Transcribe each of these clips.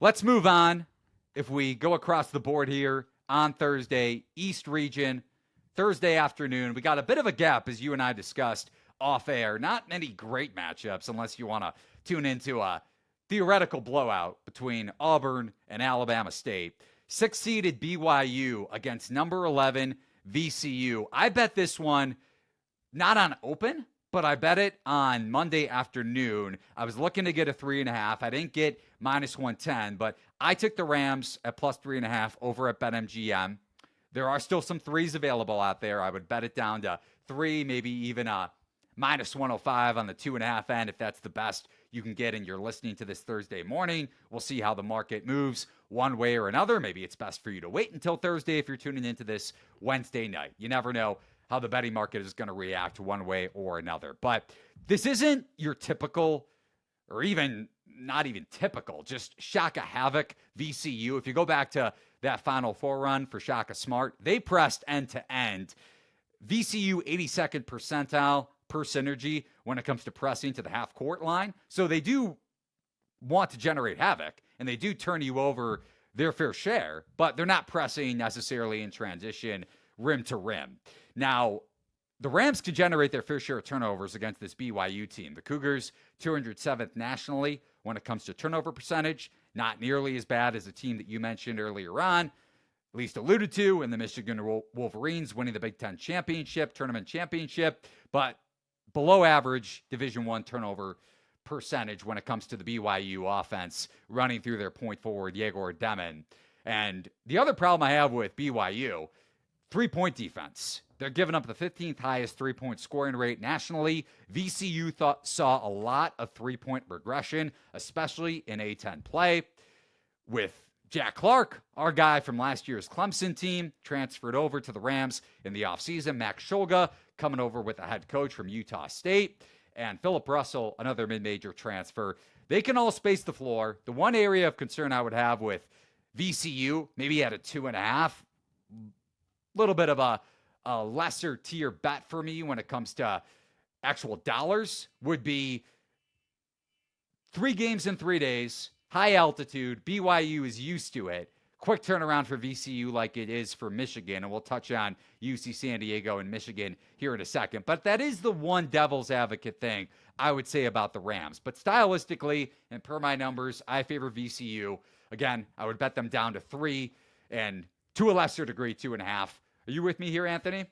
Let's move on. If we go across the board here on Thursday, East Region, Thursday afternoon, we got a bit of a gap, as you and I discussed off air. Not many great matchups unless you want to tune into a theoretical blowout between Auburn and Alabama State. 6-seeded BYU against number 11 VCU. I bet this one not on open, but I bet it on Monday afternoon. I was looking to get a 3.5. I didn't get -110, but I took the Rams at plus 3.5 over at BetMGM. There are still some threes available out there. I would bet it down to 3, maybe even a -105 on the 2.5 end if that's the best you can get and you're listening to this Thursday morning. We'll see how the market moves one way or another. Maybe it's best for you to wait until Thursday if you're tuning into this Wednesday night. You never know how the betting market is going to react one way or another. But this isn't your typical, or even not even typical, just Shaka Havoc VCU. If you go back to that Final Four run for Shaka Smart, they pressed end to end. VCU 82nd percentile per synergy when it comes to pressing to the half court line. So they do want to generate havoc and they do turn you over their fair share, but they're not pressing necessarily in transition rim to rim. Now, the Rams could generate their fair share of turnovers against this BYU team. The Cougars, 207th nationally when it comes to turnover percentage, not nearly as bad as the team that you mentioned earlier on, at least alluded to, in the Michigan Wolverines winning the Big Ten championship, tournament championship, but below average Division I turnover percentage when it comes to the BYU offense running through their point forward, Yegor Demin. And the other problem I have with BYU, three-point defense. They're giving up the 15th highest three-point scoring rate nationally. VCU saw a lot of three-point regression, especially in A-10 play. With Jack Clark, our guy from last year's Clemson team, transferred over to the Rams in the offseason. Max Shulga coming over with a head coach from Utah State. And Philip Russell, another mid-major transfer. They can all space the floor. The one area of concern I would have with VCU, maybe at a 2.5, little bit of a lesser tier bet for me when it comes to actual dollars, would be 3 games in 3 days, high altitude. BYU is used to it. Quick turnaround for VCU like it is for Michigan, and we'll touch on UC San Diego and Michigan here in a second. But that is the one devil's advocate thing I would say about the Rams. But stylistically, and per my numbers, I favor VCU. Again, I would bet them down to 3, and to a lesser degree, 2.5. Are you with me here, Anthony?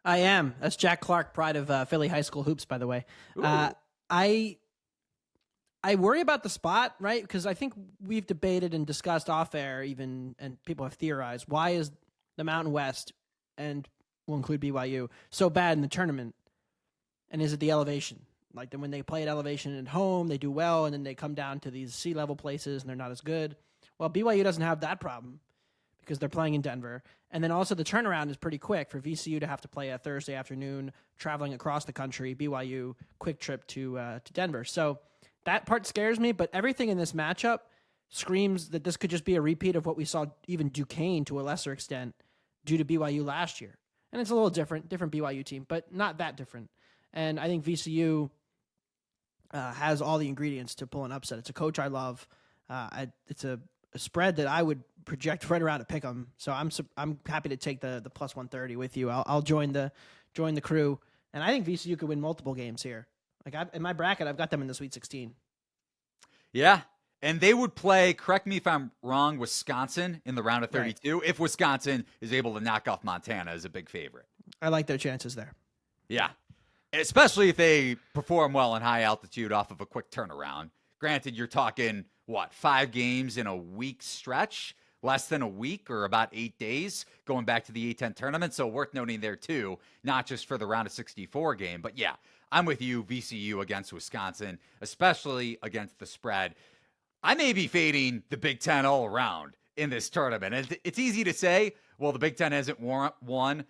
I am. That's Jack Clark, pride of Philly high school hoops, by the way. I worry about the spot, right? Because I think we've debated and discussed off air even, and people have theorized, why is the Mountain West, and we'll include BYU, so bad in the tournament? And is it the elevation? Like when they play at elevation at home, they do well, and then they come down to these sea level places and they're not as good. Well, BYU doesn't have that problem because they're playing in Denver. And then also the turnaround is pretty quick for VCU to have to play a Thursday afternoon, traveling across the country. BYU, quick trip to Denver. So that part scares me, but everything in this matchup screams that this could just be a repeat of what we saw even Duquesne to a lesser extent due to BYU last year. And it's a little different BYU team, but not that different. And I think VCU has all the ingredients to pull an upset. It's a coach I love. It's a spread that I would project right around a pick 'em. So I'm happy to take the plus 130 with you. I'll join the crew, and I think VCU could win multiple games here. Like in my bracket, I've got them in the Sweet 16. Yeah, and they would play, correct me if I'm wrong, Wisconsin in the round of 32. Right. If Wisconsin is able to knock off Montana as a big favorite. I like their chances there. Yeah, especially if they perform well in high altitude off of a quick turnaround. Granted, you're talking, 5 games in a week stretch? Less than a week or about 8 days going back to the A-10 tournament. So worth noting there too, not just for the round of 64 game, but yeah, I'm with you, VCU against Wisconsin, especially against the spread. I may be fading the Big Ten all around in this tournament. And it's easy to say, well, the Big Ten hasn't won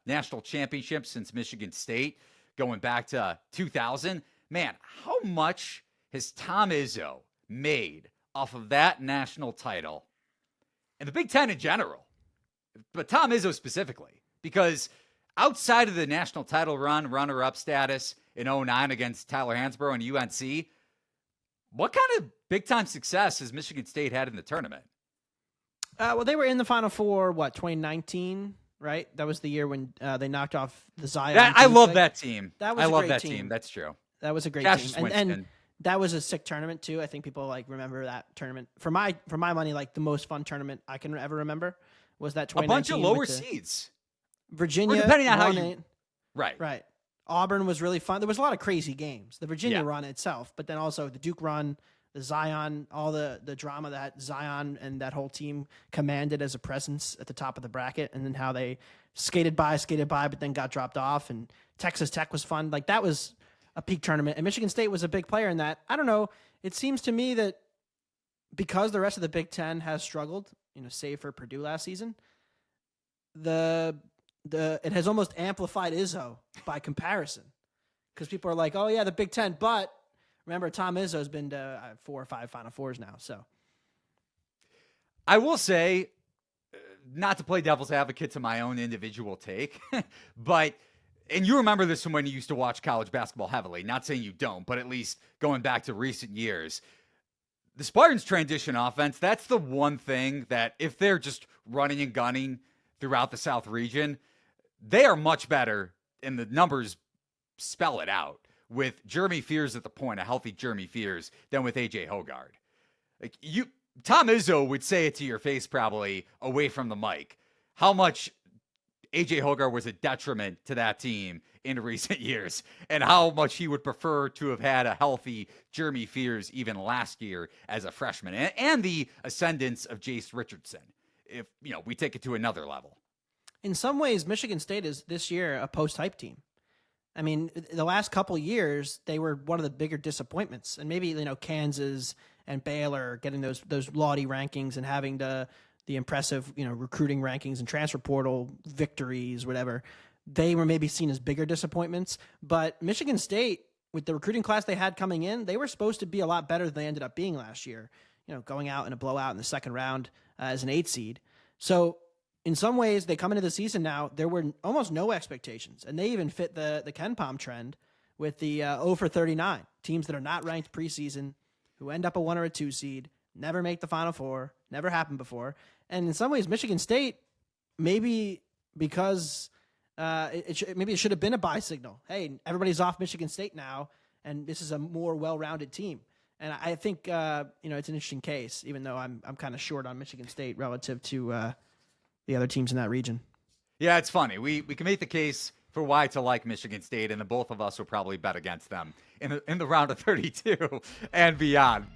national championship since Michigan State going back to 2000. Man, how much has Tom Izzo made off of that national title? And the Big Ten in general, but Tom Izzo specifically, because outside of the national title run, runner-up status in 2009 against Tyler Hansbrough and UNC, What kind of big-time success has Michigan State had in the tournament? Well, they were in the Final Four, 2019, right? That was the year when they knocked off the Zion. I love that team. That was I a love great that team. That's true. That was a great Cassius team. Winston. And that was a sick tournament too. I think people remember that tournament. For my money, the most fun tournament I can ever remember was that 2019. A bunch of lower seeds. Virginia, or depending on how you. Right. Auburn was really fun. There was a lot of crazy games. The Virginia run itself, but then also the Duke run, the Zion, all the drama that Zion and that whole team commanded as a presence at the top of the bracket, and then how they skated by, but then got dropped off. And Texas Tech was fun. That was a peak tournament, and Michigan State was a big player in that. I don't know. It seems to me that because the rest of the Big Ten has struggled, save for Purdue last season, it has almost amplified Izzo by comparison, because people are like, oh yeah, the Big Ten, but remember Tom Izzo's been to 4 or 5 Final Fours now. So I will say, not to play devil's advocate to my own individual take, but, and you remember this from when you used to watch college basketball heavily, not saying you don't, but at least going back to recent years, the Spartans transition offense, that's the one thing that if they're just running and gunning throughout the South region, they are much better, and the numbers spell it out, with Jeremy Fears at the point, a healthy Jeremy Fears, than with AJ Hogard. Tom Izzo would say it to your face probably away from the mic, how much AJ Hogard was a detriment to that team in recent years, and how much he would prefer to have had a healthy Jeremy Fears even last year as a freshman, and the ascendance of Jace Richardson, if we take it to another level. In some ways, Michigan State is this year a post-hype team. I mean, the last couple years, they were one of the bigger disappointments. And maybe, Kansas and Baylor getting those laudy rankings and having the impressive, recruiting rankings and transfer portal victories, whatever, they were maybe seen as bigger disappointments. But Michigan State, with the recruiting class they had coming in, they were supposed to be a lot better than they ended up being last year, going out in a blowout in the second round as an 8 seed. So in some ways, they come into the season now, there were almost no expectations, and they even fit the KenPom trend with the 0 for 39, teams that are not ranked preseason, who end up a 1 or a 2 seed, never make the Final Four, never happened before. And in some ways, Michigan State, maybe because maybe it should have been a buy signal. Hey, everybody's off Michigan State now, and this is a more well-rounded team. And I think it's an interesting case, even though I'm kind of short on Michigan State relative to the other teams in that region. Yeah, it's funny. We can make the case for why to like Michigan State, and the both of us will probably bet against them in the round of 32 and beyond.